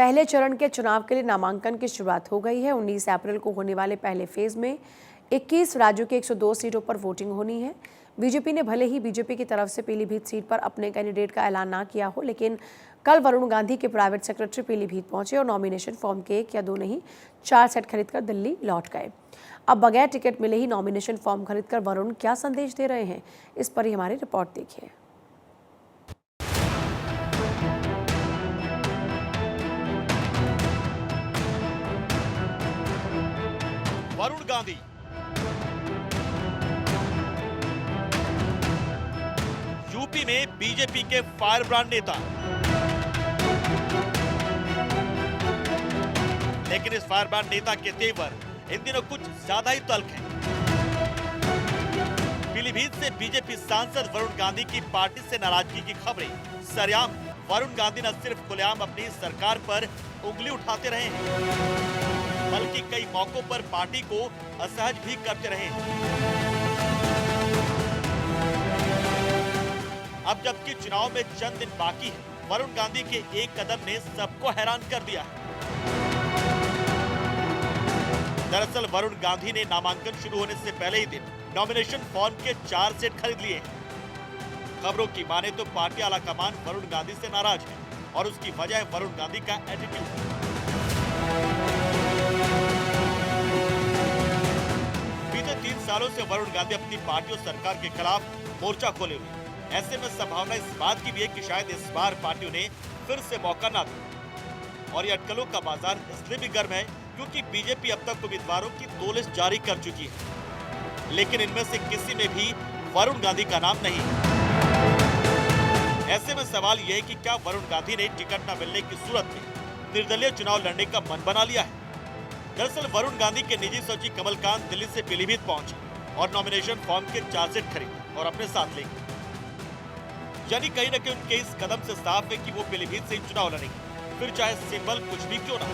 पहले चरण के चुनाव के लिए नामांकन की शुरुआत हो गई है। 19 अप्रैल को होने वाले पहले फेज में 21 राज्यों के 102 सीटों पर वोटिंग होनी है। बीजेपी ने भले ही बीजेपी की तरफ से पीलीभीत सीट पर अपने कैंडिडेट का ऐलान ना किया हो, लेकिन कल वरुण गांधी के प्राइवेट सेक्रेटरी पीलीभीत पहुंचे और नॉमिनेशन फॉर्म के 1 या 2 नहीं 4 सेट खरीदकर दिल्ली लौट गए। अब बगैर टिकट मिले ही नॉमिनेशन फॉर्म खरीदकर वरुण क्या संदेश दे रहे हैं, इस पर ही हमारी रिपोर्ट देखिए। वरुण गांधी यूपी में बीजेपी के फायर ब्रांड नेता, लेकिन इस फायर ब्रांड नेता के तेवर इन दिनों कुछ ज्यादा ही तल्ख हैं। पीलीभीत से बीजेपी सांसद वरुण गांधी की पार्टी से नाराजगी की खबरें सरेआम। वरुण गांधी न सिर्फ खुलेआम अपनी सरकार पर उंगली उठाते रहे हैं, बल्कि कई मौकों पर पार्टी को असहज भी करते रहे हैं। अब जबकि चुनाव में चंद दिन बाकी है, वरुण गांधी के एक कदम ने सबको हैरान कर दिया है। दरअसल वरुण गांधी ने नामांकन शुरू होने से पहले ही दिन नॉमिनेशन फॉर्म के 4 सेट खरीद लिए हैं। खबरों की माने तो पार्टी आलाकमान वरुण गांधी से नाराज है और उसकी वजह है वरुण गांधी का एटीट्यूड। बीते 3 सालों से वरुण गांधी अपनी पार्टी और सरकार के खिलाफ मोर्चा खोले हुए। ऐसे में संभावना इस बात की भी है कि शायद इस बार पार्टी ने फिर से मौका ना दे। और ये अटकलों का बाजार इसलिए भी गर्म है क्योंकि बीजेपी अब तक उम्मीदवारों की 2 लिस्ट जारी कर चुकी है, लेकिन इनमें से किसी में भी वरुण गांधी का नाम नहीं है। ऐसे में सवाल यह है कि क्या वरुण गांधी ने टिकट न मिलने की सूरत में निर्दलीय चुनाव लड़ने का मन बना लिया है। दरअसल वरुण गांधी के निजी सचिव कमलकांत दिल्ली से पीलीभीत पहुंचे और नॉमिनेशन फॉर्म के 4 सेट खरीदे और अपने साथ ले गए। यानी कहीं न कहीं उनके इस कदम से साफ है कि वो पीलीभीत से ही चुनाव लड़ेंगे, फिर चाहे सिंबल कुछ भी क्यों ना।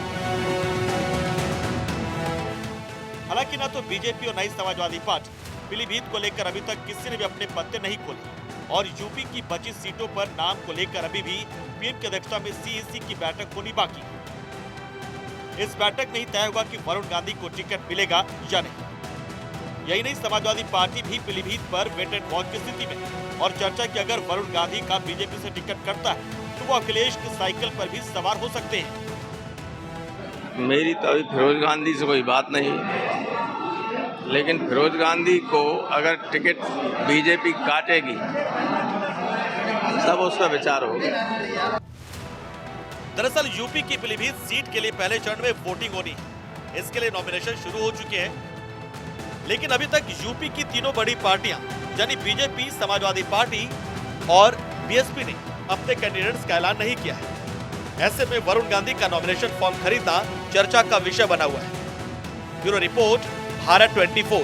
हालांकि ना तो बीजेपी और नई समाजवादी पार्टी पीलीभीत को लेकर अभी तक किसी ने भी अपने पत्ते नहीं खोले और यूपी की बची सीटों पर नाम को लेकर अभी भी पीएम की अध्यक्षता में सीईसी की बैठक होनी बाकी है। इस बैठक में ही तय होगा कि वरुण गांधी को टिकट मिलेगा या नहीं। यही नहीं, समाजवादी पार्टी भी पीलीभीत पर वेट एंड वॉच की स्थिति में और चर्चा की अगर वरुण गांधी का बीजेपी से टिकट कटता है तो वो अखिलेश की साइकिल पर भी सवार हो सकते हैं। मेरी तो अभी फिरोज गांधी से कोई बात नहीं, लेकिन फिरोज गांधी को अगर टिकट बीजेपी काटेगी तब उस पर विचार होगा। दरअसल यूपी की पीलीभीत सीट के लिए पहले चरण में वोटिंग होनी है। इसके लिए नॉमिनेशन शुरू हो चुके हैं, लेकिन अभी तक यूपी की तीनों बड़ी पार्टियां यानी बीजेपी, समाजवादी पार्टी और बीएसपी ने अपने कैंडिडेट्स का ऐलान नहीं किया है। ऐसे में वरुण गांधी का नॉमिनेशन फॉर्म खरीदना चर्चा का विषय बना हुआ है। Bureau report, Bharat 24।